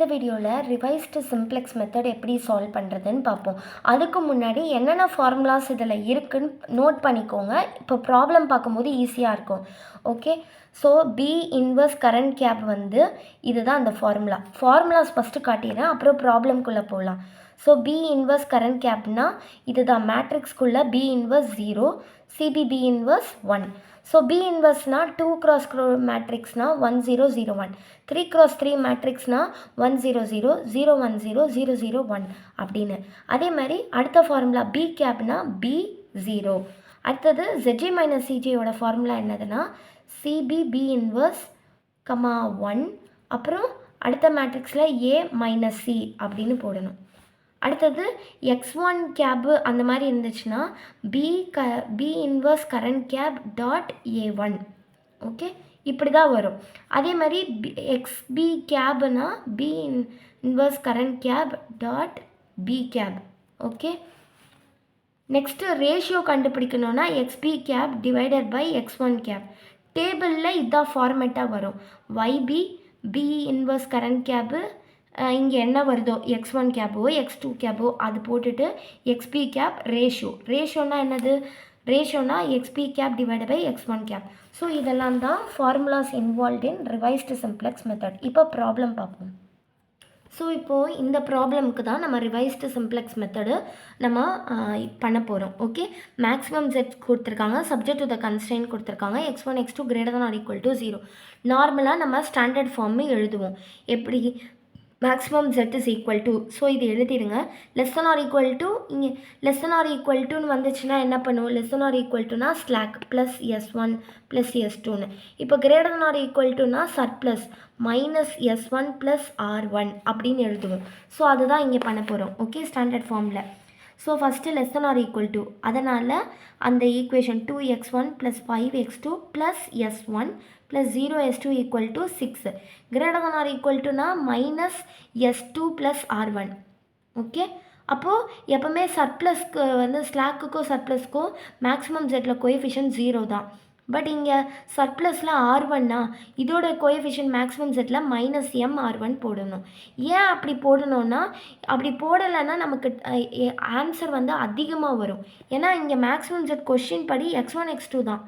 இந்த வீடியோவில் revised simplex method எப்படி சால்வ் பண்ணுறதுன்னு பார்ப்போம். அதுக்கு முன்னாடி என்னென்ன ஃபார்முலாஸ் இதில் இருக்குன்னு நோட் பண்ணிக்கோங்க. இப்போ ப்ராப்ளம் பார்க்கும்போது ஈஸியாக இருக்கும். Okay, so B inverse current cap வந்து இதுதான் அந்த ஃபார்முலாஸ் ஃபஸ்ட்டு காட்டிடுறேன், அப்புறம் ப்ராப்ளம்குள்ளே போகலாம். ஸோ பி இன்வர்ஸ் கரண்ட் கேப்னா இதுதான். மேட்ரிக்ஸ்குள்ளே B inverse 0, CB B inverse 1. So B இன்வர்ஸ்னா 2x மேட்ரிக்ஸ்னா 1 0 0 1, 3x3 மேட்ரிக்ஸ்னா 1 0 0 0 1 0 0 0 1 அப்படின்னு. அதே மாதிரி அடுத்த ஃபார்முலா பி கேப்னா பி 0. அடுத்தது ZG மைனஸ் சிஜியோட ஃபார்முலா என்னதுன்னா சிபி பி இன்வர்ஸ் 1, அப்புறம் அடுத்த மேட்ரிக்ஸில் ஏ மைனஸ் சி அப்படின்னு போடணும். அடுத்தது x1 கேபு அந்த மாதிரி இருந்துச்சுன்னா B inverse current cap dot A1. Okay, இப்படி தான் வரும். அதே மாதிரி XB கேபுனா B inverse current cap dot B cap. Okay, next ratio கண்டுபிடிக்கணும்னா XB cap divided by X1 cap. டேபிளில் இதுதான் ஃபார்மேட்டாக வரும். YB B inverse current cap, இங்கே என்ன வருதோ x1 கேபோ x2 கேபோ அது போட்டுட்டு XB கேப் ரேஷியோனா என்னது? ரேஷியோனா XB cap divide by x1 cap. So இதெல்லாம் தான் formulas involve in revised simplex method. இப்போ ப்ராப்ளம் பார்ப்போம். ஸோ இப்போது இந்த ப்ராப்ளம்க்கு தான் நம்ம ரிவைஸ்டு சிம்ப்ளெக்ஸ் மெத்தடு நம்ம பண்ண போகிறோம். ஓகே, மேக்ஸிமம் செட் கொடுத்துருக்காங்க, சப்ஜெக்ட் டு த கன்ஸ்ட்ரெயின்ட் கொடுத்துருக்காங்க. x1 x2 greater than or equal to 0. நார்மலாக நம்ம ஸ்டாண்டர்ட் ஃபார்மு எழுதுவோம். எப்படி? Maximum z is equal to, so இது எழுதிடுங்க. Less than or equal to, இங்கே லெஸ் than or equal டுன்னு வந்துச்சுன்னா என்ன பண்ணுவோம்? லெஸ் than or equal டுனா ஸ்லாக் ப்ளஸ் S1 ப்ளஸ் S2ன்னு. இப்போ greater than or equal டுனா surplus minus S1 plus R1 அப்படின்னு எழுதுவோம். ஸோ அதுதான் இங்கே பண்ண போகிறோம். ஓகே, ஸ்டாண்டர்ட் ஃபார்மில். So first less than or equal to, அதனால் அந்த equation 2x1 plus 5x2 plus S1 plus 0s2 equal to 6. Greater than or equal டுனா minus S2 plus R1. Okay, அப்போது எப்போவுமே சர்ப்ளஸ்க்கு வந்து ஸ்லாக்குக்கும் சர்ப்ளஸ்க்கும் மேக்ஸிமம் ஜெட்டில் கோஎஃபிஷியன்ட் 0 தான். பட் இங்கே சர்ப்ளஸில் R1னா இதோட coefficient maximum settle minus MR1 போடணும். ஏன் அப்படி போடணும்னா, அப்படி போடலைன்னா நமக்கு ஆன்சர் வந்து அதிகமாக வரும். ஏன்னா இங்கே மேக்ஸிமம் செட் கொஷின் படி x1 x2 தான்.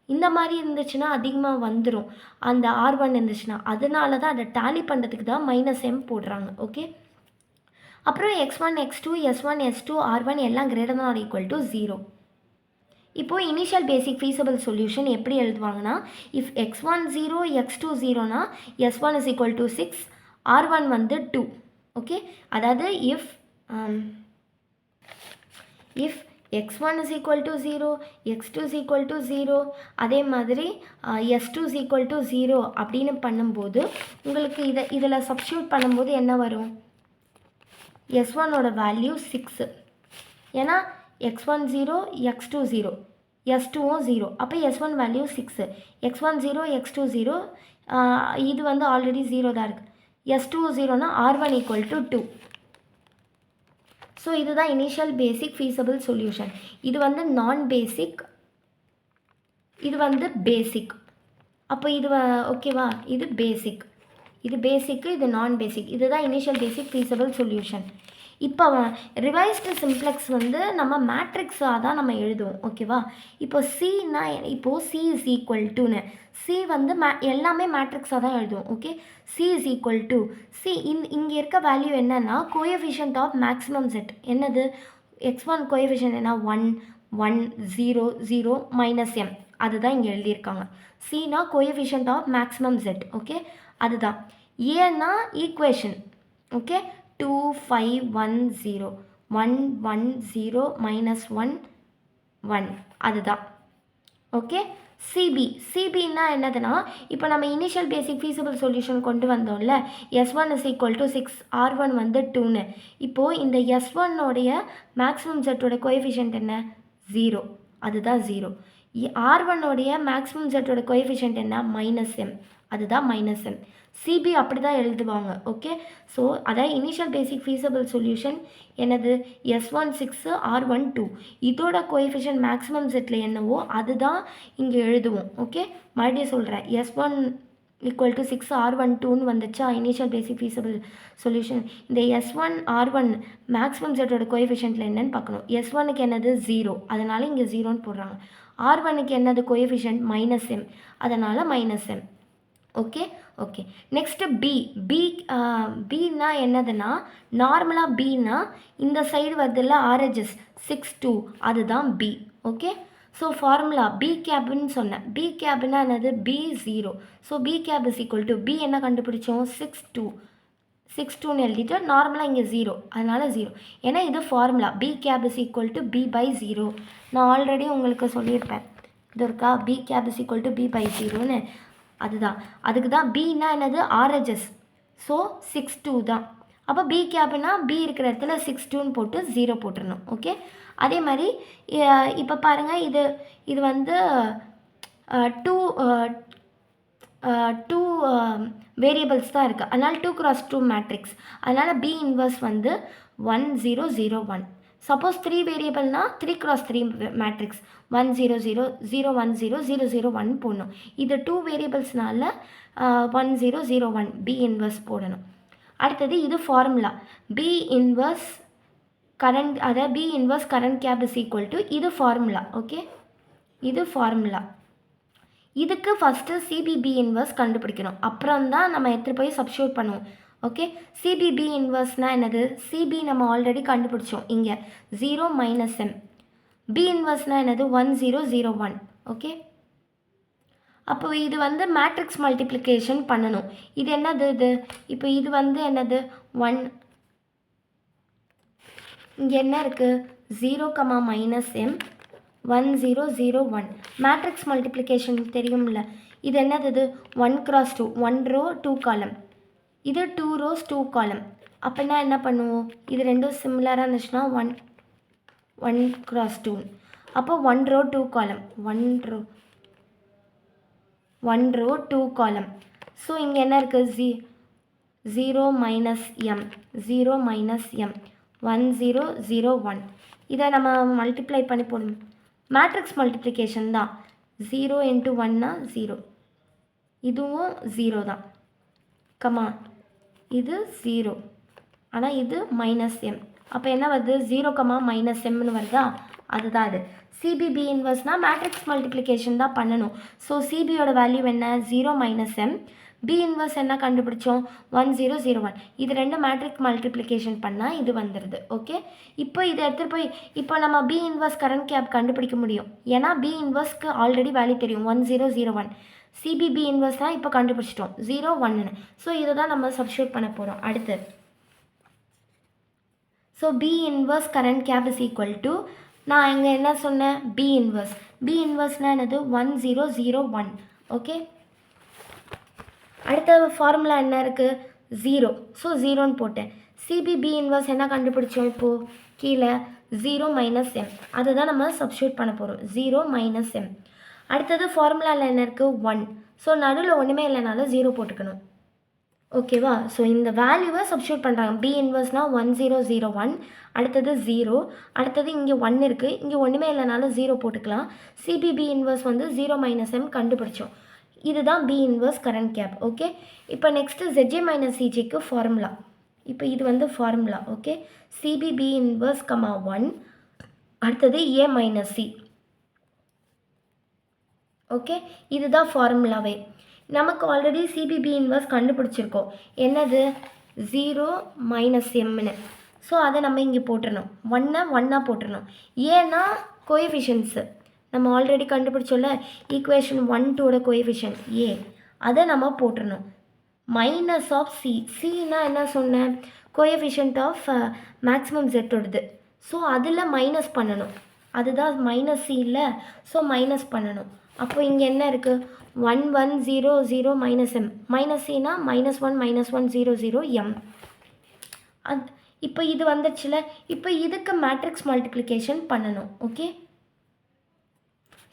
இந்த மாதிரி இருந்துச்சுன்னா அதிகமாக வந்துடும் அந்த R1 இருந்துச்சுன்னா. அதனால தான் அதை டேலி பண்ணுறதுக்கு தான் மைனஸ் M போடுறாங்க. ஓகே, அப்புறம் x1 x2 S1 S2 R1 எல்லாம் greater than or equal to 0. இப்போது இனிஷியல் பேசிக் ஃபீஸபிள் சொல்யூஷன் எப்படி எழுதுவாங்கன்னா, இஃப் x1 0 x2 0னா S1 is equal to 6, R1 வந்து 2. ஓகே, அதாவது if x1 is equal to 0, x2 is equal to 0, அதே மாதிரி S2 is equal to 0 அப்படின்னு பண்ணும்போது உங்களுக்கு இதில் சப்ஸ்டியூட் பண்ணும்போது என்ன வரும்? S1ஓட வேல்யூ 6, ஏன்னா x1 0 x2 0, S2வும் 0, அப்போ S1 வேல்யூ 6. x1 0 x2 0, இது வந்து ஆல்ரெடி 0 தான் இருக்குது. S2 0னா R1 equal to 2. So இதுதான் இனிஷியல் பேசிக் ஃபீஸபிள் சொல்யூஷன். இது வந்து நான் பேசிக், இது வந்து பேசிக். அப்போ இது ஓகேவா? இது பேசிக், இது நான் பேசிக். இதுதான் இனிஷியல் பேசிக் ஃபீஸபிள் சொல்யூஷன். இப்போ ரிவைஸ்டு சிம்ப்ளெக்ஸ் வந்து நம்ம மேட்ரிக்ஸாக தான் நம்ம எழுதுவோம். ஓகேவா? இப்போ சின்னா இப்போது சி இஸ் ஈக்குவல் டுன்னு, சி வந்து எல்லாமே மேட்ரிக்ஸாக தான் எழுதுவோம். Okay, C is equal to C. இங்கே இருக்க வேல்யூ என்னென்னா கோஎஃபிஷியன்ட் ஆஃப் மேக்ஸிமம் செட். என்னது? x1 கோஎஃபிஷியன்ட் என்ன? 1 1 0 0 மைனஸ் M. அதுதான் இங்கே எழுதியிருக்காங்க. சினா coefficient of maximum set. Okay, அதுதான். ஏன்னா ஈக்குவேஷன். ஓகே, 2 5 1 0 1 1 0 மைனஸ் 1 1, அதுதான். ஓகே, சிபின்னா என்னதுன்னா, இப்போ நம்ம இனிஷியல் பேசிக் ஃபீஸபிள் சொல்யூஷன் கொண்டு வந்தோம்ல, S1 is equal to 6, R1 வந்து 2ன்னு. இப்போது இந்த S1ஓடைய மேக்ஸிமம் செட்டோட கோஎஃபிஷியன்ட் என்ன? 0, அதுதான் 0. R1ஓடைய மேக்ஸிமம் செட்டோட கோஎஃபிஷியன்ட் என்ன? மைனஸ் M, அதுதான் மைனஸ் M. சிபி அப்படி தான் எழுதுவாங்க. ஓகே, ஸோ அதான் இனிஷியல் பேசிக் ஃபீஸபிள் சொல்யூஷன் என்னது? S1 6 R1 2. இதோட கோஎஃபிஷியன்ட் மேக்ஸிமம் செட்டில் என்னவோ அதுதான் இங்கே எழுதுவோம். ஓகே, மறுபடியும் சொல்கிறேன். S1 equal to 6 R12 வந்துச்சா இனிஷியல் பேசிக் ஃபீஸபிள் சொல்யூஷன். இந்த S1 R1 மேக்ஸிமம் செட்டோட கோஎஃபிஷியன்ட்டில் என்னன்னு பார்க்கணும். S1க்கு என்னது 0, அதனால் இங்கே 0ன்னு போடுறாங்க. R1க்கு என்னது கோஎஃபிஷியன்ட் -m, அதனால் -m. Okay okay. நெக்ஸ்ட்டு பின்னா என்னதுன்னா நார்மலாக பின்னா இந்த சைடு வருதுல்ல RHS 6 2, அதுதான் பி. ஓகே. ஸோ ஃபார்முலா பி கேப்னு சொன்னேன். பி கேப்னா என்னது B0. So B cap is equal to B என்ன கண்டுபிடிச்சோம் 6 2ன்னு எழுதிட்டு நார்மலாக இங்கே 0, அதனால் 0. ஏன்னா இது formula B cap is equal to B/0. நான் ஆல்ரெடி உங்களுக்கு சொல்லியிருப்பேன் இது இருக்கா, B cap is equal to B/0ன்னு. அதுதான் அதுக்கு தான் பின்னா என்னது RHS. ஸோ 6 2 தான். அப்போ பி கேப்னா பி இருக்கிற இடத்துல 6 2ன்னு போட்டு 0 போட்டுடணும். ஓகே. அதே மாதிரி இப்போ பாருங்கள், இது வந்து டூ வேரியபிள்ஸ் தான் இருக்குது, அதனால் 2x2 மேட்ரிக்ஸ். அதனால் பி இன்வர்ஸ் வந்து 1 0 0 1. சப்போஸ் 3 வேரியபிள்னா 3x3 மேட்ரிக்ஸ் 1 0 0 0 1 0 0 0 1 போடணும். இது 2 வேரியபிள்ஸ்னால 1 0 0 1 பி இன்வர்ஸ் போடணும். அடுத்தது இது ஃபார்முலா பி இன்வர்ஸ் கரண்ட், அதாவது B inverse current cap is equal to இது ஃபார்முலா. ஓகே, இது ஃபார்முலா. இதுக்கு ஃபஸ்ட்டு சிபிபி இன்வர்ஸ் கண்டுபிடிக்கணும், அப்புறம் தான் நம்ம எடுத்துகிட்டு போய் சப்ஸ்டியூட் பண்ணுவோம். ஓகே. சிபிபி இன்வர்ஸ்னால் என்னது, சிபி நம்ம ஆல்ரெடி கண்டுபிடிச்சோம் இங்கே 0 -m. பி இன்வர்ஸ்னால் என்னது 1 0 0 1. ஓகே. அப்போ இது வந்து மேட்ரிக்ஸ் மல்டிப்ளிகேஷன் பண்ணணும். இது என்னது இது, இப்போ இது வந்து என்னது 1, இங்கே என்ன இருக்குது 0, -m 1 0 0 1. மேட்ரிக்ஸ் மல்டிப்ளிகேஷன் தெரியும்ல, இது என்னது இது 1x2 1 row 2 column, இது 2 rows 2 column. அப்படின்னா என்ன பண்ணுவோம், இது ரெண்டும் சிமிலராக இருந்துச்சுன்னா 1x2. அப்போ 1 row 2 column 1 row 2 column. So இங்கே என்ன இருக்குது 0 -m 0 -m 1 0 0 1. இதை நம்ம மல்டிப்ளை பண்ணி போடணும். மேட்ரிக்ஸ் மல்டிப்ளிகேஷன் தான். 0 × 1னா 0, இதுவும் 0 தான். கமா இது 0, ஆனால் இது -m. அப்போ என்ன வருது 0, -mன்னு வருதா, அதுதான் இது. சிபிபி இன்வர்ஸ்னால் மேட்ரிக்ஸ் மல்டிப்ளிகேஷன் தான் பண்ணணும். ஸோ சிபியோட வேல்யூ என்ன 0 -m. பி இன்வர்ஸ் என்ன கண்டுபிடிச்சோம் 1 0 0 1. இது ரெண்டு மேட்ரிக்ஸ் மல்டிப்ளிகேஷன் பண்ணால் இது வந்துடுது. ஓகே. இப்போ இதை எடுத்துகிட்டு போய் இப்போ நம்ம பி இன்வர்ஸ் கரண்ட் கேப் கண்டுபிடிக்க முடியும், ஏன்னா பி இன்வர்ஸ்க்கு ஆல்ரெடி வேல்யூ தெரியும் 1 0 0 1. சிபிபி இன்வர்ஸ் தான் இப்போ கண்டுபிடிச்சிட்டோம் 0 1ன்னு. ஸோ இதை தான் நம்ம சப்ஸ்டியூட் பண்ண போகிறோம் அடுத்து. So B inverse current cap is equal to, நான் இங்கே என்ன சொன்னேன் பி இன்வர்ஸ்னால் என்னது 1 0 0 1. ஓகே. அடுத்த ஃபார்முலா என்ன இருக்குது 0. ஸோ 0ன்னு போட்டேன். சிபிபி இன்வர்ஸ் என்ன கண்டுபிடிச்சோம் இப்போது கீழே 0 -m, அதை தான் நம்ம சப்ஸ்டியூட் பண்ண போகிறோம் 0 -m. அடுத்தது ஃபார்முலாவில் என்ன இருக்குது 1. ஸோ நடுவில் ஒன்றுமே இல்லைனாலும் 0 போட்டுக்கணும். ஓகேவா. ஸோ இந்த வேல்யூவை சப்ஸ்டியூட் பண்ணுறாங்க. பி இன்வர்ஸ்னால் 1 0 0 1, அடுத்தது 0, அடுத்தது இங்கே 1 இருக்குது, இங்கே ஒன்றுமே இல்லைனாலும் 0 போட்டுக்கலாம். சிபிபி இன்வர்ஸ் வந்து 0 -m கண்டுபிடிச்சோம். இதுதான் B inverse current cap. Okay. இப்போ நெக்ஸ்ட்டு ZJ - CJக்கு ஃபார்முலா. இப்போ இது வந்து ஃபார்முலா. ஓகே. சிபிபி இன்வர்ஸ் 1, அடுத்தது A - C. ஓகே. இதுதான் ஃபார்முலாவே. நமக்கு ஆல்ரெடி சிபிபி இன்வர்ஸ் கண்டுபிடிச்சிருக்கோம், என்னது 0 -mன்னு. ஸோ அதை நம்ம இங்கே போட்டுடணும், 1 போட்டுடணும். ஏன்னா கோஎஃபிஷியன்ஸு நம்ம ஆல்ரெடி கண்டுபிடிச்சோல்ல, ஈக்குவேஷன் 1 2ஓட கோஎஃபிஷியன்ட் ஏ, அதை நம்ம போட்டுடணும். -c, சின்னா என்ன சொன்னேன் கோஎஃபிஷியன்ட் ஆஃப் மேக்ஸிமம் ஜெட்டோடது. ஸோ அதில் மைனஸ் பண்ணணும், அதுதான் -c இல்லை. ஸோ மைனஸ் பண்ணணும். அப்போ இங்கே என்ன இருக்குது 1 1 0 0 -m, -cனா -1 -1 0 0 m. இப்போ இது வந்துச்சுல, இப்போ இதுக்கு மேட்ரிக்ஸ் மல்டிப்ளிகேஷன் பண்ணணும். ஓகே.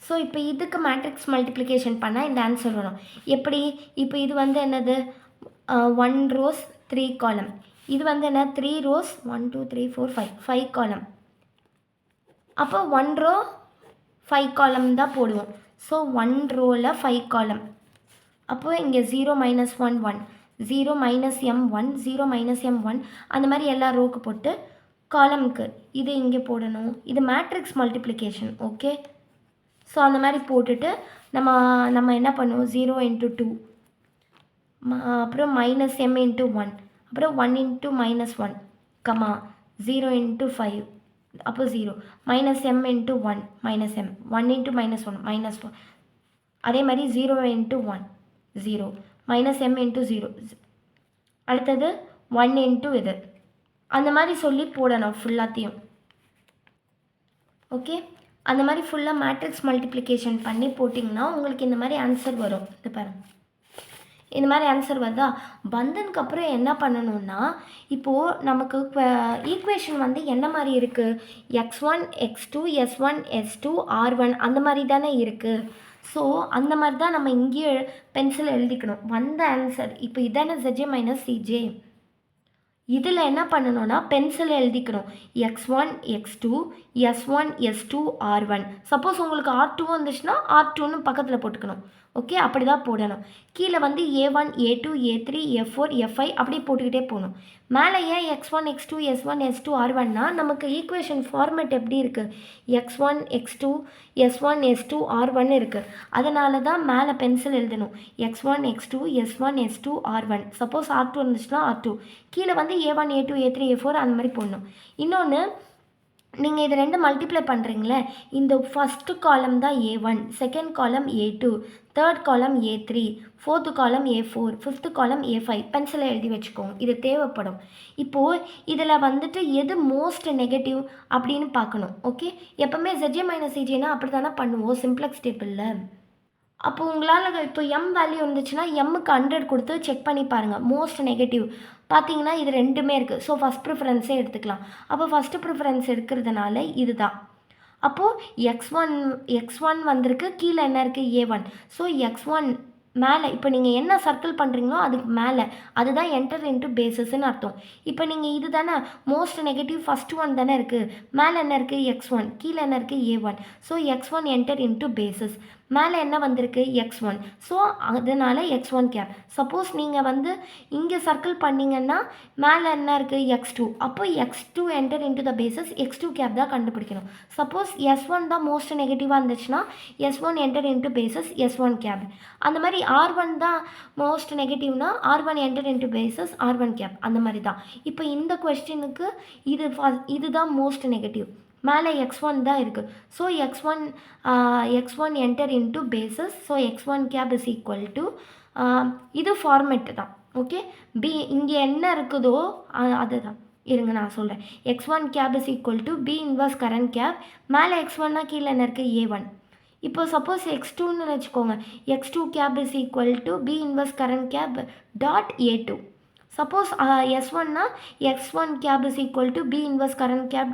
ஸோ இப்போ இதுக்கு மேட்ரிக்ஸ் மல்டிப்ளிகேஷன் பண்ணால் இந்த ஆன்சர் வரும். எப்படி, இப்போ இது வந்து என்னது 1 rows 3 column, இது வந்து என்ன 3 rows 1 2 3 4 5 column. அப்போ 1 row 5 column தான் போடுவோம். So 1 rowவில் 5 column. அப்போ இங்கே 0 minus 1 1, 0 minus M 1, 0 minus M 1, அந்த மாதிரி எல்லா ரோக்கு போட்டு காலம்க்கு இது இங்கே போடணும். இது மேட்ரிக்ஸ் மல்டிப்ளிகேஷன். ஓகே, ஸோ அந்த மாதிரி போட்டுட்டு நம்ம என்ன பண்ணுவோம், 0 இன்ட்டு 2, அப்புறம் மைனஸ் எம் இன்ட்டு 1, அப்புறம் 1 இன்ட்டு மைனஸ் 1, கமா 0 இன்ட்டு 5, அப்போ 0, minus M into 1, minus M, 1 into minus 1, minus 1, அதே மாதிரி 0 இன்ட்டு 1, 0, மைனஸ் எம் இன்ட்டு 0, அடுத்தது 1 இன்ட்டு இது, அந்த மாதிரி சொல்லி போடணும் ஃபுல்லாத்தையும். ஓகே, அந்த மாதிரி ஃபுல்லாக மேட்ரிக்ஸ் மல்டிப்ளிகேஷன் பண்ணி போட்டிங்கன்னா உங்களுக்கு இந்த மாதிரி ஆன்சர் வரும். இது பாருங்கள், இந்த மாதிரி ஆன்சர் வருதா? வந்ததுக்கப்புறம் என்ன பண்ணணும்னா, இப்போது நமக்கு ஈக்குவேஷன் வந்து என்ன மாதிரி இருக்குது, x1 x2 s1 s2 r1 அந்த மாதிரி தானே இருக்குது. ஸோ அந்த மாதிரி தான் நம்ம இங்கேயே பென்சில் எழுதிக்கணும். வந்த ஆன்சர் இப்போ இதான zj மைனஸ் சிஜே. இதில் என்ன பண்ணணும்னா பென்சில் எழுதிக்கணும், x1 x2 s1 s2 r1. Suppose உங்களுக்கு r2 வந்துச்சுன்னா r2ன்னு பக்கத்தில் போட்டுக்கணும். ஓகே, அப்படி தான் போடணும். கீழே வந்து a1 a2 a3 a4 a5 அப்படியே போட்டுக்கிட்டே போகணும். மேலே ஏன் x1 x2 s1 s2 r1னா நமக்கு ஈக்குவேஷன் ஃபார்மேட் எப்படி இருக்குது, x1 x2 s1 s2 r1 இருக்குது. அதனால தான் மேலே பென்சில் எழுதணும், x1 x2 s1 s2 r1. Suppose r2 இருந்துச்சுன்னா r2, கீழே வந்து a1 a2 a3 a4 அந்த மாதிரி போடணும். இன்னொன்று, நீங்கள் இது ரெண்டு மல்டிப்ளை பண்ணுறீங்களே, இந்த ஃபஸ்ட்டு காலம் தான் a1, second column a2, third காலம் a3, ஃபோர்த்து காலம் a4, ஃபிஃப்த்து காலம் a5. பென்சிலை எழுதி வச்சுக்கோங்க, இது தேவைப்படும். இப்போது இதில் வந்துட்டு எது மோஸ்ட் நெகட்டிவ் அப்படின்னு பார்க்கணும். ஓகே, எப்போவுமே zj மைனஸ் சிஜேனா அப்படி தானே பண்ணுவோம் சிம்ப்ளெக்ஸ் டேபிளில். அப்போ உங்களால் இப்போ எம் வேல்யூ இருந்துச்சுன்னா எம்முக்கு 100 கொடுத்து செக் பண்ணி பாருங்கள். மோஸ்ட் நெகட்டிவ் பார்த்தீங்கன்னா இது ரெண்டுமே இருக்குது. ஸோ ஃபஸ்ட் ப்ரிஃபரன்ஸே எடுத்துக்கலாம். அப்போ ஃபஸ்ட்டு ப்ரிஃபரன்ஸ் எடுக்கிறதுனால இது தான். அப்போது x1 வந்திருக்கு, கீழே என்ன இருக்குது a1. ஸோ x1 மேலே, இப்போ நீங்கள் என்ன சர்க்கிள் பண்ணுறீங்களோ அதுக்கு மேலே, அதுதான் என்டர் இன்ட்டு பேசஸ்ன்னு அர்த்தம். இப்போ நீங்கள் இது தானே மோஸ்ட் நெகட்டிவ் ஃபஸ்ட்டு ஒன் தானே இருக்குது, மேலே என்ன இருக்குது x1, கீழே என்ன இருக்குது a1. So x1 enter into bases, மேலே என்ன வந்திருக்கு x1. ஸோ அதனால் x1 கேப். சப்போஸ் நீங்கள் வந்து இங்கே சர்க்கிள் பண்ணிங்கன்னா மேலே என்ன இருக்குது x2, அப்போ x2 enter into the basis, x2 cap தான் கண்டுபிடிக்கணும். சப்போஸ் s1 தான் மோஸ்ட் நெகட்டிவாக இருந்துச்சுன்னா s1 enter into basis, s1 gap. அந்த மாதிரி r1 தான் மோஸ்ட் நெகட்டிவ்னா r1 enter into bases, r1 cap. அந்த மாதிரி தான். இப்போ இந்த கொஸ்டினுக்கு இதுதான் மோஸ்ட் நெகட்டிவ், மேலே x1 தான் இருக்குது. So x1 enter into basis, so x1 cap is equal to, இது ஃபார்மெட்டு தான். ஓகே, பி இங்கே என்ன இருக்குதோ அதுதான். இருங்க நான் சொல்கிறேன், x1 cap is equal to B inverse current cap, மேலே x1னா கீழே என்ன இருக்குது a1. இப்போ சப்போஸ் x2ன்னு வச்சுக்கோங்க, x2 cap is equal to B inverse current cap dot a2. Suppose s1னா x1 cap is equal to B inverse current cap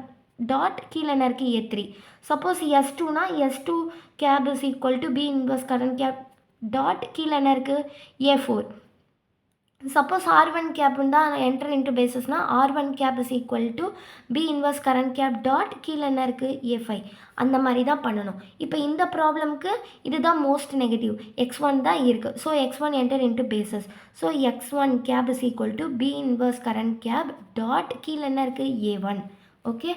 dot கீழே என்ன இருக்குது a3. சப்போஸ் s2னா s2 cap is equal to B inverse current cap dot கீழே என்ன இருக்குது a4. Suppose r1 கேப்னு தான் என்டர் இன்ட்டு பேசஸ்னால் r1 cap is equal to B inverse current cap dot கீழே என்ன இருக்குது a5. அந்த மாதிரி தான் பண்ணணும். இப்போ இந்த ப்ராப்ளம்க்கு இதுதான் மோஸ்ட் நெகட்டிவ், x1 தான் இருக்குது. So x1 enter into basis, so x1 cap is equal to B inverse current cap dot கீழே என்ன இருக்குது a1. ஓகே,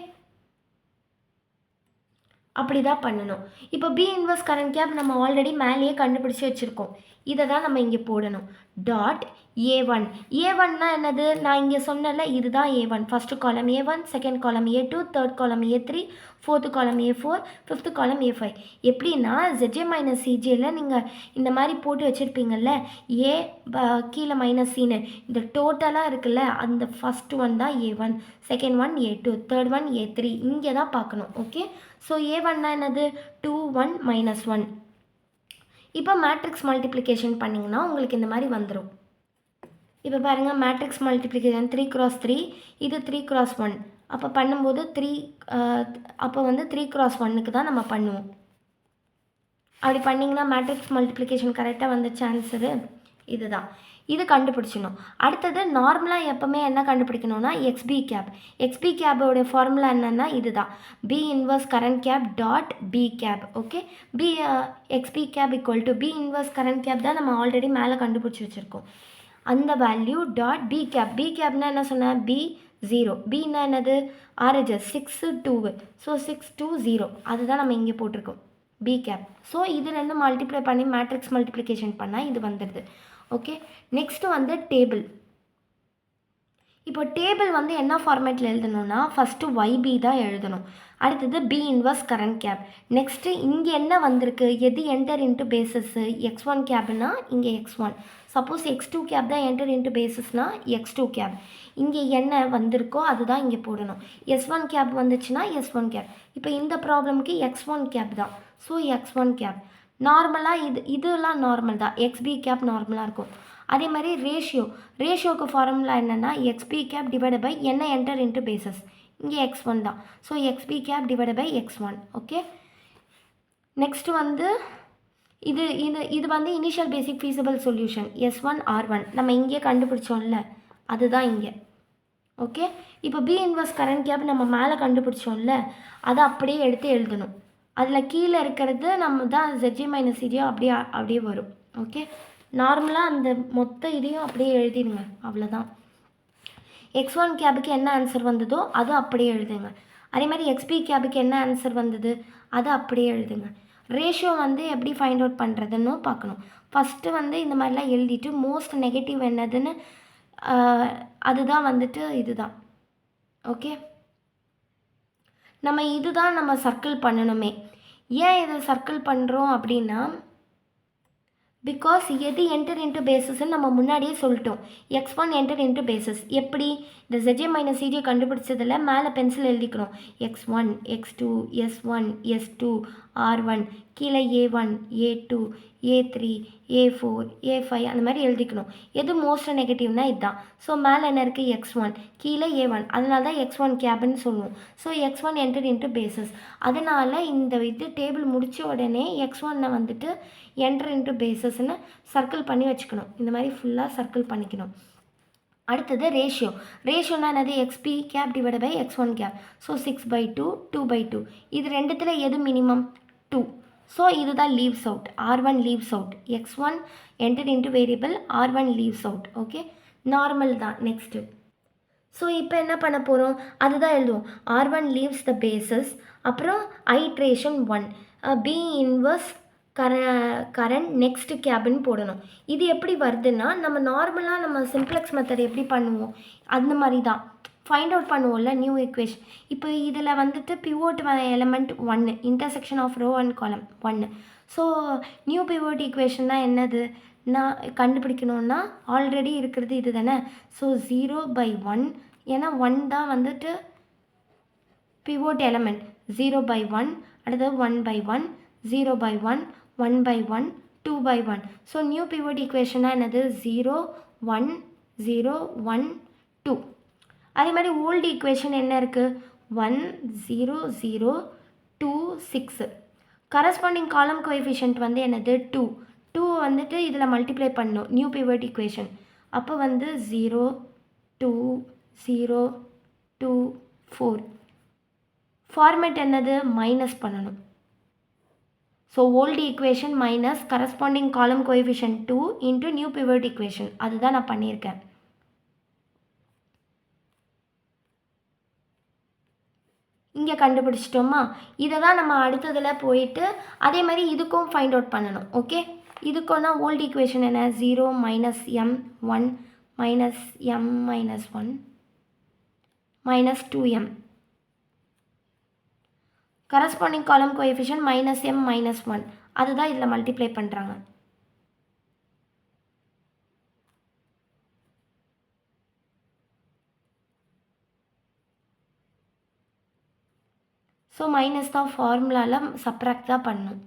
அப்படி தான் பண்ணணும். இப்போ பி இன்வர்ஸ் கரண்ட் கேப் நம்ம ஆல்ரெடி மேலேயே கண்டுபிடிச்சி வச்சுருக்கோம், இதை தான் நம்ம இங்கே போடணும். டாட் a1னா என்னது, நான் இங்கே சொன்னல இதுதான் a1. ஃபஸ்ட்டு காலம் a1, second column a2, third காலம் a3, ஃபோர்த்து காலம் a4, ஃபிஃப்த்து காலம் a5. எப்படின்னா zj மைனஸ் சிஜேயில் நீங்கள் இந்த மாதிரி போட்டு வச்சுருப்பீங்கள்ல, ஏ கீழே மைனஸ் சின்னு, இந்த டோட்டலாக இருக்குல்ல, அந்த ஃபஸ்ட் ஒன் தான் a1, second one a2, third one a3. இங்கே தான் பார்க்கணும். ஓகே, ஸோ a1னா என்னது 2 1 மைனஸ் 1. இப்போ மேட்ரிக்ஸ் மல்டிப்ளிகேஷன் பண்ணிங்கன்னா உங்களுக்கு இந்த மாதிரி வந்துடும். இப்போ பாருங்கள், மேட்ரிக்ஸ் மல்டிப்ளிகேஷன் 3 × 3, இது 3 × 1. அப்போ பண்ணும்போது 3 அப்போ வந்து 3 × 1க்கு தான் நம்ம பண்ணுவோம். அப்படி பண்ணிங்கன்னா மேட்ரிக்ஸ் மல்டிப்ளிகேஷன் கரெக்டாக வந்துச்சு ஆன்சரு இதுதான். இது கண்டுபிடிச்சிடணும். அடுத்தது நார்மலாக எப்போவுமே என்ன கண்டுபிடிக்கணும்னா எக்ஸ்பி கேப். எக்ஸ்பி கேபோடைய ஃபார்முலா என்னென்னா இதுதான், B inverse current cap dot B cap. Okay, B XB cap equal to B inverse current cap தான் நம்ம ஆல்ரெடி மேலே கண்டுபிடிச்சி வச்சுருக்கோம். அந்த value dot B cap. B கேப்னா என்ன சொன்னேன், பி 0. பின்னா என்னது, ஆர்ஹெச்எஸ் 6 2. ஸோ 6 2 0 அதுதான் நம்ம இங்கே போட்டிருக்கோம் பி கேப். ஸோ இது ரெண்டும் மல்டிப்ளை பண்ணி மேட்ரிக்ஸ் மல்டிப்ளிகேஷன் பண்ணால் இது வந்துடுது. ஓகே, நெக்ஸ்ட்டு வந்து டேபிள். இப்போ டேபிள் வந்து என்ன ஃபார்மேட்டில் எழுதணும்னா ஃபஸ்ட்டு YB தான் எழுதணும். அடுத்தது B inverse current cap. Next இங்கே என்ன வந்திருக்கு, எது என்டர் இன்ட்டு பேசஸ்ஸு, X1 கேப்னா இங்கே X1. சப்போஸ் X2 கேப் தான் என்டர் இன்ட்டு பேசஸ்னால் X2 கேப். இங்கே என்ன வந்திருக்கோ அதுதான் இங்கே போடணும். S1 கேப் வந்துச்சுன்னா S1 கேப். இப்போ இந்த ப்ராப்ளம்க்கு X1 கேப் தான். So X1 cap. நார்மலாக இதெல்லாம் நார்மல் தான், XB கேப் நார்மலாக இருக்கும். அதே மாதிரி ரேஷியோக்கு ஃபார்முலா என்னென்னா எக்ஸ்பி கேப் டிவைட் பை என்ன என்டர் இன்ட்டு பேசஸ், இங்கே X1 தான். So XB cap divide by X1. Okay, next வந்து இது இது இது வந்து இனிஷியல் பேசிக் ஃபீஸிபிள் சொல்யூஷன் S1 R1 நம்ம இங்கே கண்டுபிடிச்சோம்ல அதுதான் இங்கே. ஓகே, இப்போ பி இன்வர்ஸ் கரண்ட் கேப் நம்ம மேலே கண்டுபிடிச்சோம்ல அதை அப்படியே எடுத்து எழுதணும். அதில் கீழே இருக்கிறது நம்ம தான் ZG மைனஸ் CG அப்படியே வரும். ஓகே, நார்மலாக அந்த மொத்த இதையும் அப்படியே எழுதிடுங்க, அவ்வளோதான். X1 கேபுக்கு என்ன ஆன்சர் வந்ததோ அது அப்படியே எழுதுங்க. அதே மாதிரி XP கேபுக்கு என்ன ஆன்சர் வந்தது அது அப்படியே எழுதுங்க. ரேஷியோ வந்து எப்படி ஃபைண்ட் அவுட் பண்ணுறதுன்னு பார்க்கணும். ஃபஸ்ட்டு வந்து இந்த மாதிரிலாம் எழுதிட்டு மோஸ்ட் நெகட்டிவ் என்னதுன்னு அதுதான் வந்துட்டு இதுதான். ஓகே, நம்ம இதுதான் நம்ம சர்க்கிள் பண்ணணுமே. ஏன் இதை சர்க்கிள் பண்ணுறோம் அப்படின்னா பிகாஸ் எது என்டர் இன்ட்டு பேசஸ்ன்னு நம்ம முன்னாடியே சொல்லிட்டோம். X1 enter into bases. எப்படி இந்த ZJ மைனஸ் CJ கண்டுபிடிச்சதில் மேலே பென்சில் எழுதிக்கணும். X1 X2 S1 S2 R1 கீழே A1 A2 A3 A4 A5 அந்த மாதிரி எழுதிக்கணும். எது மோஸ்ட் நெகட்டிவ்னா இதுதான். ஸோ மேலே என்ன இருக்குது X1, கீழே A1, அதனால தான் X1 கேப்னு சொல்லுவோம். So X1 enter into basis. அதனால் இந்த இது டேபிள் முடித்த உடனே X1 வந்துட்டு என்டர் இன்ட்டு பேசஸ்ன்னு சர்க்கிள் பண்ணி வச்சுக்கணும். இந்த மாதிரி ஃபுல்லாக சர்க்கிள் பண்ணிக்கணும். அடுத்தது ரேஷியோனா என்னது, XP cap divide by X1 cap. So 6/2 2/2. இது ரெண்டுத்தில் எது மினிமம் 2. ஸோ இதுதான் leaves out, R1 leaves out. X1 enter into variable, R1 leaves out. Okay, normal தான். நெக்ஸ்ட்டு ஸோ இப்போ என்ன பண்ண போகிறோம் அதுதான் எழுதுவோம். R1 லீவ்ஸ் த பேசஸ், அப்புறம் iteration 1 B inverse current next கேப்னு போடணும். இது எப்படி வருதுன்னா நம்ம நார்மலாக நம்ம சிம்ப்ளெக்ஸ் மெத்தட் எப்படி பண்ணுவோம் அந்த மாதிரி தான் ஃபைண்ட் அவுட் பண்ணுவோம்ல நியூ ஈக்குவேஷன். இப்போ இதில் வந்துட்டு pivot element 1, intersection of row and column 1. So new pivot ஈக்குவேஷன்னா என்னது நான் கண்டுபிடிக்கணுன்னா ஆல்ரெடி இருக்கிறது இது தானே. ஸோ 0/1 ஏன்னா 1 தான் வந்துட்டு பிவோட் எலமெண்ட். 0/1 அடுத்தது 1/1 0/1 1/1 2/1. ஸோ நியூ பிவோட் ஈக்குவேஷனா என்னது 0 1 0 1 2. அதே மாதிரி ஓல்டு ஈக்குவேஷன் என்ன இருக்குது 1 0 0 2 6. கரஸ்பாண்டிங் காலம் கோஎஃபிஷியன்ட் வந்து என்னது 2 வந்துட்டு இதில் மல்டிப்ளை பண்ணணும் நியூ பிவோட் ஈக்குவேஷன். அப்போ வந்து 0 2 0 2 4. ஃபார்மேட் என்னது மைனஸ் பண்ணணும். So old equation minus corresponding column coefficient 2 into new pivot equation. அதுதான் நான் பண்ணியிருக்கேன். இங்கே கண்டுபிடிச்சிட்டோமா. இதை தான் நம்ம அடுத்ததில் போயிட்டு அதே மாதிரி இதுக்கும் ஃபைண்ட் அவுட் பண்ணணும். ஓகே, இதுக்குன்னா ஓல்டு ஈக்குவேஷன் என்ன 0 - m 1 - m - 1 - 2m. Corresponding column coefficient -m - 1 அதுதான் இதில் மல்டிப்ளை பண்ணுறாங்க. ஸோ மைனஸ் தான் ஃபார்முலாவில் சப்ராக்ட் தான் பண்ணணும்.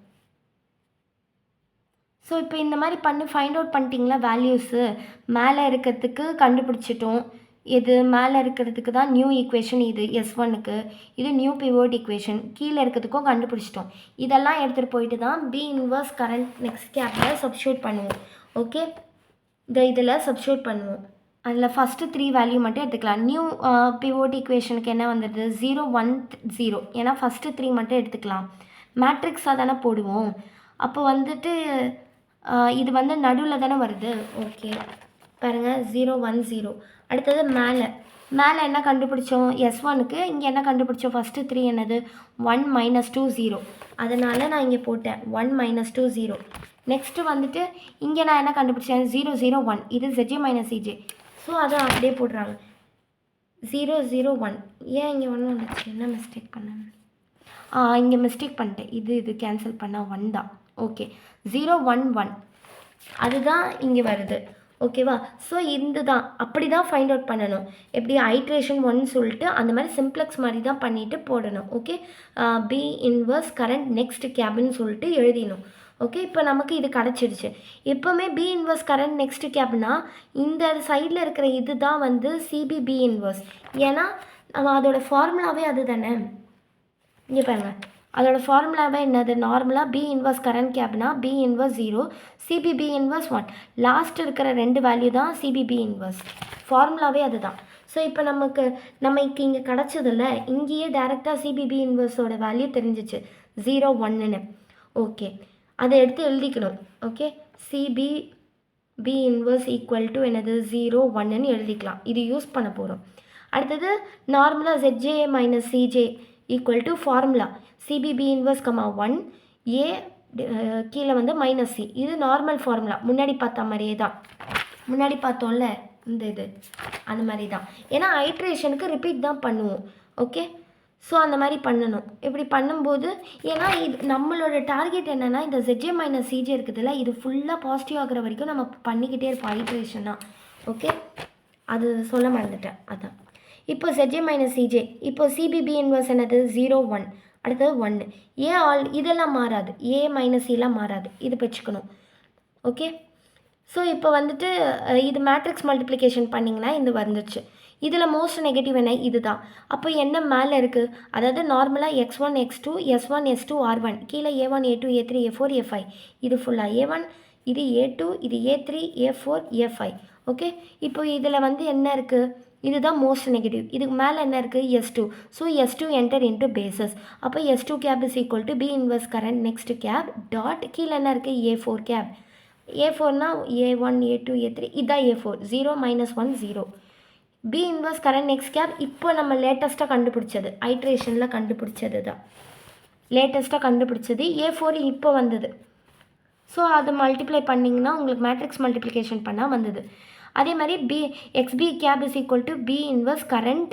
ஸோ இப்போ இந்த மாதிரி பண்ணி ஃபைண்ட் அவுட் பண்ணிட்டீங்களா வேல்யூஸு. மேலே இருக்கிறதுக்கு கண்டுபிடிச்சிட்டோம். இது மேலே இருக்கிறதுக்கு தான் நியூ ஈக்குவேஷன், இது S1க்கு, இது நியூ பிவோட் ஈக்குவேஷன். கீழே இருக்கிறதுக்கும் கண்டுபிடிச்சிட்டோம். இதெல்லாம் எடுத்துகிட்டு போயிட்டு தான் பி இன்வர்ஸ் கரண்ட் நெக்ஸ்ட் கேப்பில் சப்ஸ்டியூட் பண்ணுவோம். ஓகே, இதில் சப்ஸ்டியூட் பண்ணுவோம். அதில் ஃபஸ்ட்டு 3 வேல்யூ மட்டும் எடுத்துக்கலாம். நியூ பிவோட் ஈக்குவேஷனுக்கு என்ன வந்துடுது 0 1 0. ஏன்னா ஃபஸ்ட்டு 3 மட்டும் எடுத்துக்கலாம். மேட்ரிக்ஸாக தானே போடுவோம். அப்போ வந்துட்டு இது வந்து நடுவில் தானே வருது. ஓகே பாருங்கள் 0 1 0. அடுத்தது மேலே என்ன கண்டுபிடிச்சோம் S1க்கு. இங்கே என்ன கண்டுபிடிச்சோம் ஃபஸ்ட்டு 3 என்னது 1 -2 0. அதனால் நான் இங்கே போட்டேன் 1 -2 0. நெக்ஸ்ட்டு வந்துட்டு இங்கே நான் என்ன கண்டுபிடிச்சேன் 0 0 1. இது ZJ - CJ. ஸோ அதை அப்படியே போடுறாங்க 0 0 1. ஏன் இங்கே 1 வந்துச்சு, என்ன மிஸ்டேக் பண்ணேன்? இங்கே மிஸ்டேக் பண்ணிட்டேன். இது கேன்சல் பண்ணால் 1 தான். ஓகே 0 1 1 அதுதான் இங்கே வருது. ஓகேவா? ஸோ இந்த தான் அப்படி தான் ஃபைண்ட் அவுட் பண்ணணும். எப்படி ஐட்ரேஷன் 1 சொல்லிட்டு அந்த மாதிரி சிம்ப்ளெக்ஸ் மாதிரி தான் பண்ணிவிட்டு போடணும். Okay B inverse current next கேப்னு சொல்லிட்டு எழுதிடணும். ஓகே இப்போ நமக்கு இது கிடச்சிடுச்சு. எப்போவுமே பி இன்வர்ஸ் கரண்ட் நெக்ஸ்ட் கேப்னா இந்த சைடில் இருக்கிற இது தான் வந்து சிபிபி இன்வர்ஸ். ஏன்னா அதோட ஃபார்முலாவே அது தானே. இங்கே பாருங்கள், அதோட ஃபார்முலாவே என்னது, நார்மலாக பி இன்வர்ஸ் கரண்ட் கேப்னா B inverse 0, CBB inverse 1. Last இருக்கிற 2 வேல்யூ தான் சிபிபி இன்வர்ஸ். ஃபார்முலாவே அதுதான். ஸோ இப்போ நமக்கு இங்கே கிடச்சதில்ல, இங்கேயே டேரெக்டாக சிபிபி இன்வர்ஸோட வேல்யூ தெரிஞ்சிச்சு 0 1ன்னு. ஓகே அதை எடுத்து எழுதிக்கணும். Okay CPP inverse equal to என்னது 0 1ன்னு எழுதிக்கலாம். இது யூஸ் பண்ண போகிறோம். அடுத்தது நார்மலாக ZJ - CJ equal to formula CBB inverse 1 ஏ கீழே வந்து -C. இது நார்மல் ஃபார்முலா, முன்னாடி பார்த்த மாதிரியே தான். முன்னாடி பார்த்தோம்ல இது அந்த மாதிரி தான். ஏன்னா ஐட்ரேஷனுக்கு ரிப்பீட் தான் பண்ணுவோம். ஓகே ஸோ அந்த மாதிரி பண்ணணும். இப்படி பண்ணும்போது ஏன்னா இது நம்மளோட டார்கெட் என்னென்னா இந்த ZJ - CJ இருக்குதுல்ல, இது ஃபுல்லாக பாசிட்டிவ் ஆகிற வரைக்கும் நம்ம பண்ணிக்கிட்டே இருப்போம் ஐட்ரேஷனாக. ஓகே அது சொல்ல மறந்துட்டேன். அதான் இப்போ ZJ - CJ. இப்போ சிபிபி இன்வர்ஸ் என்னது 0 1. அடுத்தது 1. இதெல்லாம் மாறாது, A - Cலாம் மாறாது, இது வச்சுக்கணும். ஓகே ஸோ இப்போ வந்துட்டு இது மேட்ரிக்ஸ் மல்டிப்ளிகேஷன் பண்ணிங்கன்னா இது வந்துடுச்சு. இதில் மோஸ்ட் நெகட்டிவ் என்ன, இது தான். அப்போ என்ன மேலே இருக்குது, அதாவது நார்மலாக x1 x2 s1 s2 r1 கீழே a1 a2 a3 a4 a5. இது ஃபுல்லாக a1, இது a2, இது a3 a4 a5. ஓகே இப்போ இதில் வந்து என்ன இருக்குது, இதுதான் மோஸ்ட் நெகட்டிவ். இதுக்கு மேலே என்ன இருக்குது S2. So S2 enter into basis. அப்போ S2 cap is equal to B inverse current next cap dot கீழே என்ன இருக்குது A4 gap. A4னா A1 A2 A3 இதுதான் A4 0 -1 0. B inverse current next cap இப்போ நம்ம லேட்டஸ்ட்டாக கண்டுபிடிச்சது, ஐட்ரேஷனில் கண்டுபிடிச்சது தான். லேட்டஸ்ட்டாக கண்டுபிடிச்சது A4 இப்போ வந்தது. ஸோ அதை மல்டிப்ளை பண்ணிங்கன்னா உங்களுக்கு மேட்ரிக்ஸ் மல்டிப்ளிகேஷன் பண்ணால் வந்தது. அதே மாதிரி XB cap is equal to B inverse current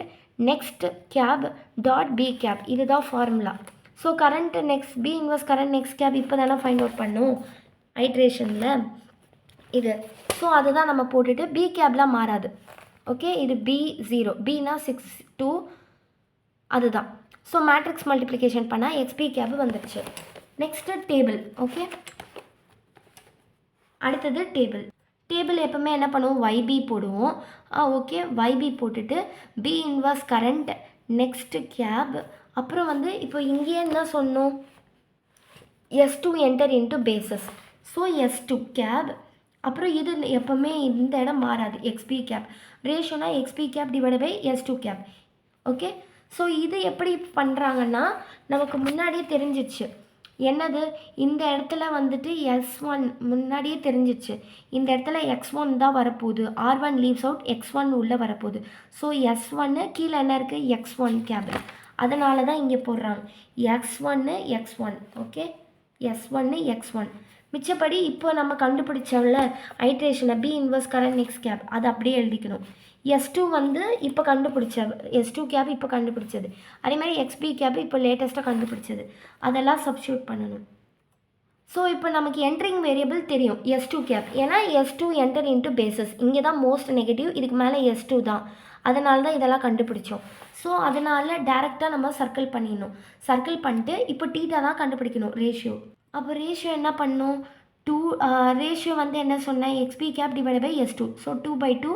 next cap dot B cap. இதுதான் formula. So current next B inverse current next cap இப்போ தானே ஃபைண்ட் அவுட் பண்ணும் ஐட்ரேஷனில் இது. ஸோ அதுதான் நம்ம போட்டுட்டு பி கேப்லாம் மாறாது. ஓகே இது B0, Bனா 6 2 அதுதான். ஸோ மேட்ரிக்ஸ் மல்டிப்ளிகேஷன் பண்ணால் XB கேப் வந்துடுச்சு. Next table. ஓகே அடுத்தது டேபிள் எப்போவுமே என்ன பண்ணுவோம், YB போடுவோம். ஓகே YB போட்டுட்டு B inverse current next cap. அப்புறம் வந்து இப்போ இங்கேயே என்ன சொன்னோம், S2 enter into basis. So S2 cap. அப்புறம் இது எப்போவுமே இந்த இடம் மாறாது, XB கேப். ரேஷியோனா XB cap divide by S2 cap. Okay so இது எப்படி பண்ணுறாங்கன்னா நமக்கு முன்னாடியே தெரிஞ்சிச்சு என்னது, இந்த இடத்துல வந்துட்டு S1 முன்னாடியே தெரிஞ்சிச்சு. இந்த இடத்துல X1 தான் வரப்போகுது, R1 லீவ்ஸ் அவுட், X1 உள்ளே வரப்போகுது. ஸோ S1 கீழே என்ன இருக்குது X1 கேப். அதனால தான் இங்கே போடுறாங்க X1 X1. Okay S1 X1. மிச்சப்படி இப்போ நம்ம கண்டுபிடிச்சோம்ல ஐட்ரேஷனை B inverse current next cap, அதை அப்படியே எழுதிக்கணும். S2 வந்து இப்போ S2 கேப் இப்போ கண்டுபிடிச்சது. அதே மாதிரி XB கேப் இப்போ லேட்டஸ்ட்டாக கண்டுபிடிச்சது. அதெல்லாம் சப்ஸ்டியூட் பண்ணணும். ஸோ இப்போ நமக்கு என்ட்ரிங் வேரியபிள் தெரியும் S2 கேப். ஏன்னா S2 என்டர் இன்ட்டு பேசஸ். இங்கே தான் மோஸ்ட் நெகட்டிவ், இதுக்கு மேலே S2 தான். அதனால தான் இதெல்லாம் கண்டுபிடிச்சோம். ஸோ அதனால் டேரெக்டாக நம்ம சர்க்கிள் பண்ணிடணும். சர்க்கிள் பண்ணிட்டு இப்போ டீட்டா தான் கண்டுபிடிக்கணும் ரேஷியோ. அப்போ ரேஷியோ என்ன பண்ணணும், 2 ரேஷியோ வந்து என்ன சொன்னேன், XB cap divide by S2. So 2/2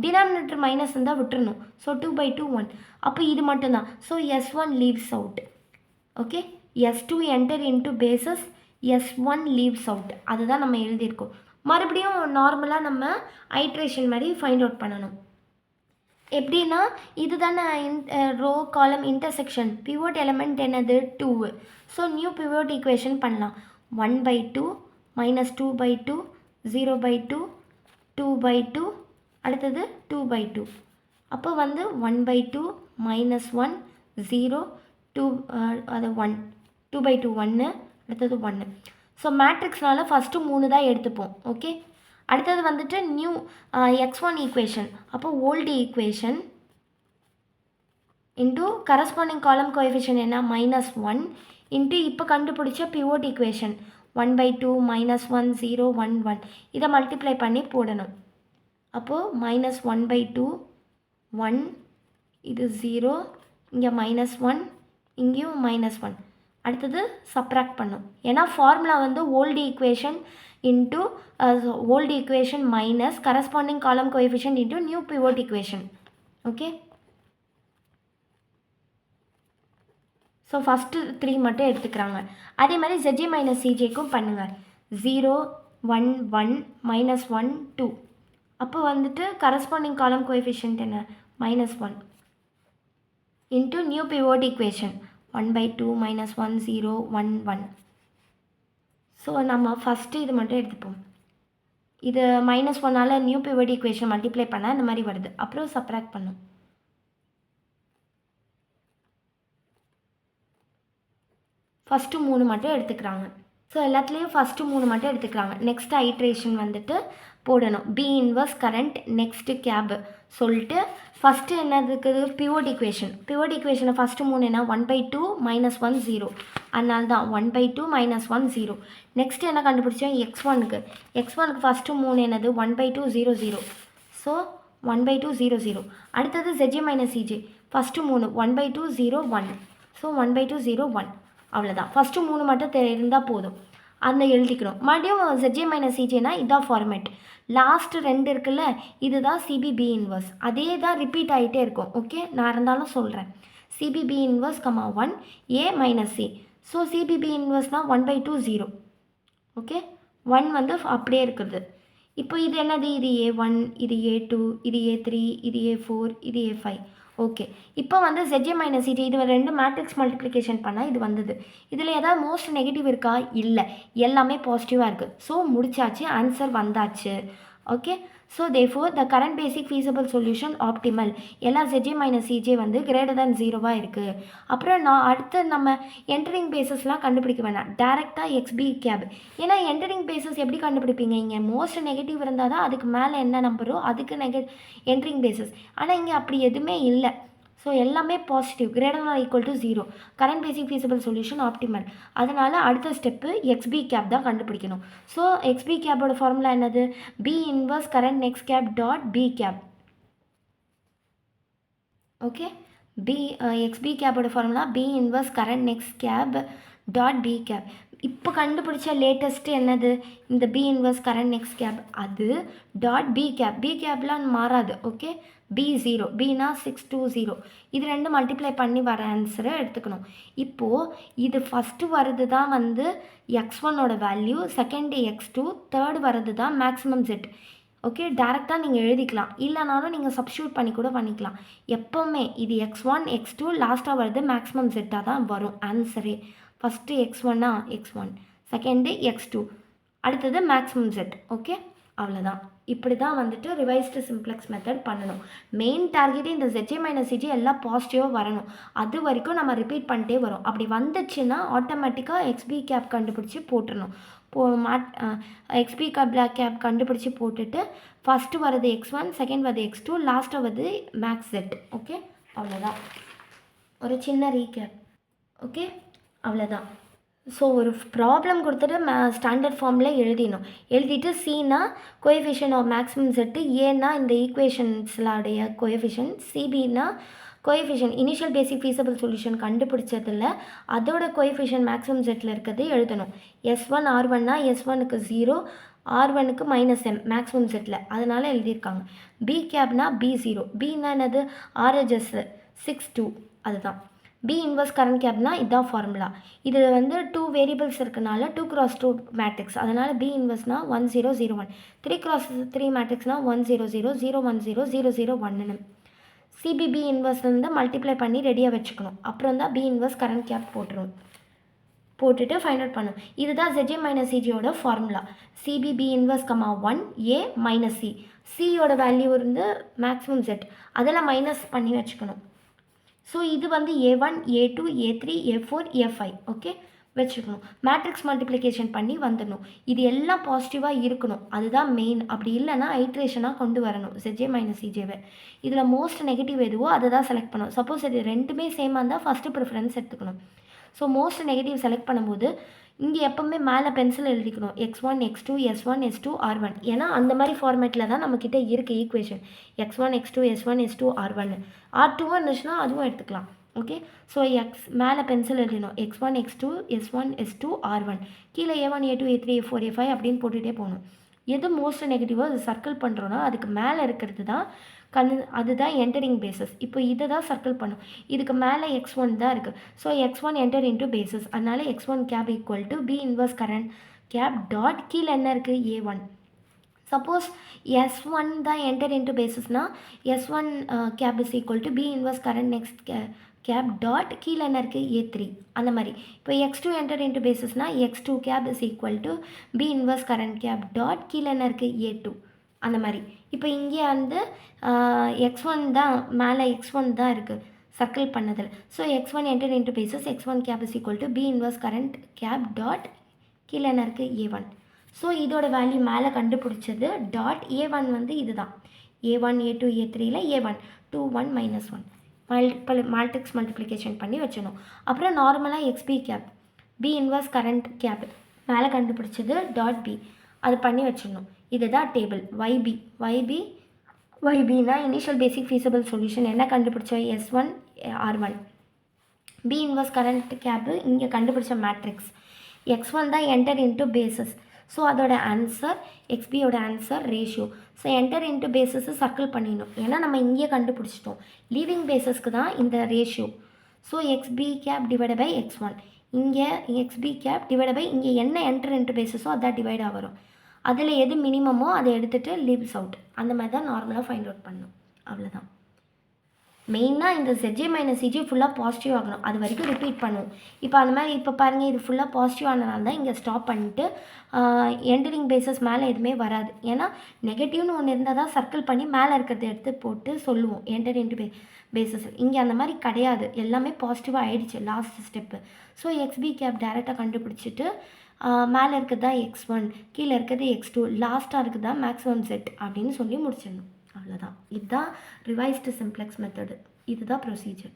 denominator minus இருந்தால் விட்டுறணும். ஸோ 2/2 1. அப்போ இது மட்டும்தான். So S1 leaves out. Okay S2 enter into basis, S1 leaves out. அதுதான் நம்ம எழுதியிருக்கோம். மறுபடியும் நார்மலாக நம்ம ஐட்ரேஷன் மாதிரி ஃபைண்ட் அவுட் பண்ணணும். எப்படின்னா இது தானே ரோ காலம் இன்டர்செக்ஷன், பிவோட் எலிமெண்ட் என்னது 2. ஸோ நியூ பிவோட் ஈக்குவேஷன் பண்ணலாம். 1/2 -2/2 0/2 2/2 அடுத்தது 2/2. அப்போ வந்து 1/2 -1 0 2 அது 1 2/2 1 அடுத்தது 1. ஸோ மேட்ரிக்ஸ்னால ஃபஸ்ட்டு 3 தான் எடுத்துப்போம். ஓகே, அடுத்தது வந்துட்டு நியூ x1 ஈக்குவேஷன். அப்போ old equation into corresponding column coefficient என்ன -1 இன்ட்டு இப்போ கண்டுபிடிச்ச பிவோட் ஈக்குவேஷன் 1/2 -1 0 1 1. இதை மல்டிப்ளை பண்ணி போடணும். அப்போது -1/2 1 இது 0 இங்கே -1 இங்கேயும் -1. அடுத்தது சப்ராக்ட் பண்ணும். ஏன்னா ஃபார்முலா வந்து old equation into old equation minus corresponding column coefficient into new pivot equation. Okay, so first 3 மட்டும் எடுத்துக்கிறாங்க. அதே மாதிரி ZJ - CJக்கும் பண்ணுங்கள். 0 1 1 -1 2. அப்போ வந்துட்டு கரஸ்பாண்டிங் காலம் கோஎஃபிஷியன்ட் என்ன -1 into new pivot equation 1/2 -1 0 1 1. So நம்ம ஃபஸ்ட்டு இது மட்டும் எடுத்துப்போம். இது -1ஆல் நியூ பிவோட் ஈக்குவேஷன் மல்டிப்ளை பண்ணால் இந்த மாதிரி வருது. அப்புறம் சப்ராக்ட் பண்ணும். ஃபஸ்ட்டு 3 மட்டும் எடுத்துக்கிறாங்க. ஸோ எல்லாத்துலேயும் ஃபஸ்ட்டு 3 மட்டும் எடுத்துக்கிறாங்க. நெக்ஸ்ட் ஐட்ரேஷன் வந்துட்டு போடணும். B inverse current next cap சொல்லிட்டு ஃபஸ்ட்டு என்னதுக்கு பிவோட் ஈக்குவேஷன். பிவோட் ஈக்குவேஷனை ஃபஸ்ட்டு 3 என்ன 1/2 -1 0. அதனால தான் 1/2 -1 0. நெக்ஸ்ட்டு என்ன கண்டுபிடிச்சோம் x1க்கு. x1க்கு ஃபஸ்ட்டு 3 என்னது 1/2 0 0. ஸோ 1/2 0 0. அடுத்தது ZJ - CJ ஃபஸ்ட்டு 3 1/2 0 1. ஸோ 1/2 0 1. அவ்வளோதான். ஃபஸ்ட்டு 3 மட்டும் இருந்தால் போதும். அந்த எழுதிக்கணும். மறுபடியும் ZJ - CJனா இதான் ஃபார்மேட். லாஸ்ட்டு 2 இருக்குல்ல, இதுதான் CBB இன்வர்ஸ். அதே தான் ரிப்பீட் ஆகிட்டே இருக்கும். ஓகே, நான் இருந்தாலும் சொல்கிறேன். CBB inverse 1 A - C. So CBB இன்வர்ஸ்னால் 1/2 0. Okay, 1 வந்து அப்படியே இருக்குது. இப்போ இது என்னது, இது A1 இது A2 இது A3 இது A4 இது A5. ஓகே, இப்போ வந்து ZJ - CJ இது 2 மேட்ரிக்ஸ் மல்டிப்ளிகேஷன் பண்ணால் இது வந்தது. இதில் ஏதாவது மோஸ்ட் நெகட்டிவ் இருக்கா? இல்லை, எல்லாமே பாசிட்டிவாக இருக்குது. ஸோ முடிச்சாச்சு, ஆன்சர் வந்தாச்சு. Okay, so therefore the current basic feasible solution optimal. எல்லா ZJ - CJ வந்து கிரேட்டர் தேன் 0வாக இருக்குது. அப்புறம் நான் அடுத்து நம்ம என்டரிங் பேசஸ்லாம் கண்டுபிடிக்க வேணாம், டேரெக்டாக XB கேப். ஏன்னா என்டரிங் பேசஸ் எப்படி கண்டுபிடிப்பீங்க? இங்கே மோஸ்ட் நெகட்டிவ் இருந்தால் தான் அதுக்கு மேலே என்ன நம்பரோ அதுக்கு என்டரிங் பேசஸ். ஆனால் இங்கே அப்படி எதுவுமே இல்லை. ஸோ எல்லாமே positive, greater or equal to 0. Current basic feasible solution optimal. அதனால் அடுத்த ஸ்டெப்பு XB கேப் தான் கண்டுபிடிக்கணும். ஸோ XB கேப்போட ஃபார்முலா என்னது? B inverse current next cap dot B cap. Okay, XB கேப்போட formula B inverse current next cap dot B cap. இப்போ கண்டுபிடிச்ச latest என்னது? இந்த B inverse current next cap, அது டாட் B கேப். B கேப்லாம் மாறாது. ஓகே, B0, Bனா 620. இது 2 மல்டிப்ளை பண்ணி வர ஆன்சரை எடுத்துக்கணும். இப்போது இது ஃபஸ்ட்டு வர்றது தான் வந்து x1ஓட வேல்யூ, செகண்டு x2, தேர்டு வர்றது தான் மேக்ஸிமம் Z. ஓகே, டேரெக்டாக நீங்கள் எழுதிக்கலாம், இல்லைனாலும் நீங்கள் சப்ஸ்டியூட் பண்ணி கூட பண்ணிக்கலாம். எப்போவுமே இது x1 x2 லாஸ்ட்டாக வர்றது மேக்ஸிமம் Z தான் வரும் ஆன்சரே. ஃபஸ்ட்டு x1னா x1, செகண்டு x2, அடுத்தது மேக்ஸிமம் Z. ஓகே, அவ்வளோதான். இப்படி தான் வந்துட்டு ரிவைஸ்டு சிம்ப்ளெக்ஸ் மெத்தட் பண்ணணும். மெயின் டார்கெட்டே இந்த ZJ - CJ எல்லாம் பாசிட்டிவாக வரணும். அது வரைக்கும் நம்ம ரிப்பீட் பண்ணிட்டே வரோம். அப்படி வந்துச்சுன்னா ஆட்டோமேட்டிக்காக XB கேப் கண்டுபிடிச்சி போட்டுடணும். XB கேப் கண்டுபிடிச்சி போட்டுட்டு ஃபஸ்ட்டு வரது x1, செகண்ட் வரது x2, லாஸ்ட்டாக வருது மேக்ஸ் Z. ஓகே, அவ்வளோதான். ஒரு சின்ன ரீகேப். ஓகே, அவ்வளோதான். ஸோ ஒரு ப்ராப்ளம் கொடுத்துட்டு ஸ்டாண்டர்ட் ஃபார்மில் எழுதிட்டு சினா கோஎஃபிஷியன்ட் ஆஃப் மேக்ஸிமம் செட்டு, ஏன்னா இந்த ஈக்குவேஷன்ஸ்லாடைய coefficient, சிபின்னா coefficient initial basic feasible solution கண்டுபிடிச்சதில் அதோட கோஎஃபிஷியன்ட் மேக்ஸிமம் செட்டில் இருக்கிறது எழுதணும். S1 R1னா S1க்கு 0, R1க்கு -m மேக்ஸிமம் செட்டில், அதனால் எழுதியிருக்காங்க. B கேப்னா B0, Bனா என்னது? RHS 62, அதுதான். பி இன்வர்ஸ் கரண்ட் கேப்னா இதுதான் ஃபார்முலா. இது வந்து 2 வேரியபிள்ஸ் இருக்கனால 2 × 2 மேட்ரிக்ஸ். அதனால் பி இன்வர்ஸ்னா 1 0 0 1. 3 × 3 மேட்ரிக்ஸ்னா 1 0 0 0 1 0 0 0 1ன்னு சிபிபி இன்வர்ஸ் வந்து மல்டிப்ளை பண்ணி ரெடியாக வச்சுக்கணும். அப்புறம் தான் பி இன்வர்ஸ் கரண்ட் கேப் போட்டுட்டு ஃபைண்ட் அவுட் பண்ணும். இதுதான் ZJ மைனஸ் சிஜியோட formula. CBB inverse 1 A minus C. சியோட வேல்யூ இருந்து மேக்ஸிமம் Z அதெல்லாம் மைனஸ் பண்ணி வச்சுக்கணும். ஸோ இது வந்து A1 A2 A3 A4 A5 okay வச்சுக்கணும். மேட்ரிக்ஸ் மல்டிப்ளிகேஷன் பண்ணி வந்துடணும். இது எல்லாம் பாசிட்டிவாக இருக்கணும், அதுதான் மெயின். அப்படி இல்லைனா ஐட்ரேஷனாக கொண்டு வரணும் ZJ மைனஸ் சிஜேவை. இதில் மோஸ்ட் நெகட்டிவ் எதுவோ அதை தான் செலக்ட் பண்ணணும். சப்போஸ் இது ரெண்டுமே சேமாக இருந்தால் ஃபஸ்ட்டு ப்ரிஃபரன்ஸ் எடுத்துக்கணும். ஸோ மோஸ்ட் நெகட்டிவ் செலக்ட் பண்ணும்போது இங்கே எப்போவுமே மேலே பென்சில் எழுதிக்கணும் x1 x2 s1 s2 r1. ஏன்னா அந்த மாதிரி ஃபார்மேட்டில் தான் நம்மக்கிட்ட இருக்குது equation. x1 x2 s1 s2 r1 r2 இருந்துச்சுன்னா அதுவும் எடுத்துக்கலாம். ஓகே ஸோ மேலே பென்சில் எழுதணும் x1 x2 s1 s2 r1. கீழே a1 a2 a3 a4 a5 அப்படின்னு போட்டுகிட்டே போகணும். எது மோஸ்ட் நெகட்டிவாக அது சர்க்கிள் பண்ணுறோன்னா அதுக்கு மேலே இருக்கிறது தான் அதுதான் என்டரிங் பேசஸ். இப்போ இதை தான் சர்க்கிள் பண்ணும். இதுக்கு மேலே x1 தான் இருக்குது. So x1 enter into basis. அதனால் x1 cap equal to B inverse current cap dot கீழே என்ன இருக்குது A1. சப்போஸ் S1 தான் என்டர் இன்ட்டு பேசஸ்னால் S1 cap is equal to B inverse current next cap dot கீழே என்ன இருக்குது A3. அந்த மாதிரி இப்போ x2 என்டர் இன்ட்டு பேசஸ்னால் x2 cap is equal to B inverse current cap dot கீழே என்ன இருக்குது A2. அந்த மாதிரி இப்போ இங்கே வந்து x1 தான் மேலே x1 தான் இருக்குது சர்க்கிள் பண்ணதில். So x1 enter into basis x1 cap is equal to B inverse current cap dot கீழே என்ன இருக்குது A1. ஸோ இதோட வேல்யூ மேலே கண்டுபிடிச்சது டாட் A1 வந்து இதுதான் A1 A2 A3ல A1 2 1 -1 matrix multiplication பண்ணி வச்சணும். அப்புறம் நார்மலாக XB cap B inverse current cap மேலே கண்டுபிடிச்சது டாட் பி அது பண்ணி வச்சிடணும். இதுதான் டேபிள் YBனா இனிஷியல் பேசிக் ஃபீஸபிள் சொல்யூஷன் என்ன கண்டுபிடிச்சோம் S1 R1. B inverse current gap இங்கே கண்டுபிடிச்ச மேட்ரிக்ஸ். x1 தான் என்டர் இன்ட்டு பேசஸ். ஸோ அதோட ஆன்சர் XBயோட answer ratio. So enter into basis circle பண்ணிடணும், ஏன்னா நம்ம இங்கே கண்டுபிடிச்சிட்டோம். லீவிங் பேசஸ்க்கு தான் இந்த ratio. So XB cap divide by x1. இங்கே XB கேப் டிவைட் பை இங்கே என்ன என்டர் இன்ட்டு பேசஸோ அதான் டிவைடாக வரும். அதில் எது மினிமமோ அதை எடுத்துகிட்டு லீவ்ஸ் அவுட். அந்த மாதிரி தான் நார்மலாக ஃபைண்ட் அவுட் பண்ணணும். அவ்வளோதான். மெயினாக இந்த ZJ மைனஸ் சிஜி ஃபுல்லாக பாசிட்டிவ் ஆகணும், அது வரைக்கும் ரிப்பீட் பண்ணுவோம். இப்போ அந்த மாதிரி இப்போ பாருங்கள் இது ஃபுல்லாக பாசிட்டிவ் ஆனதுனால தான் இங்கே ஸ்டாப் பண்ணிவிட்டு என்டரிங் பேசஸ் மேலே எதுவுமே வராது. ஏன்னா நெகட்டிவ்னு ஒன்று இருந்தால் தான் சர்க்கிள் பண்ணி மேலே இருக்கிறத எடுத்து போட்டு சொல்லுவோம் என்டர் இன்ட்டு பேசஸ். இங்கே அந்த மாதிரி கிடையாது, எல்லாமே பாசிட்டிவாக ஆகிடுச்சு last step. So XB cap டேரெக்டாக கண்டுபிடிச்சிட்டு மேலே இருக்கிறது தான் x1, கீழே இருக்கிறது x2, லாஸ்ட்டாக இருக்குது தான் மேக்ஸிமம் Z அப்படின்னு சொல்லி முடிச்சிடணும். அவ்வளோதான். இதுதான் ரிவைஸ்டு சிம்ப்ளெக்ஸ் மெத்தடு. இதுதான் ப்ரொசீஜர்.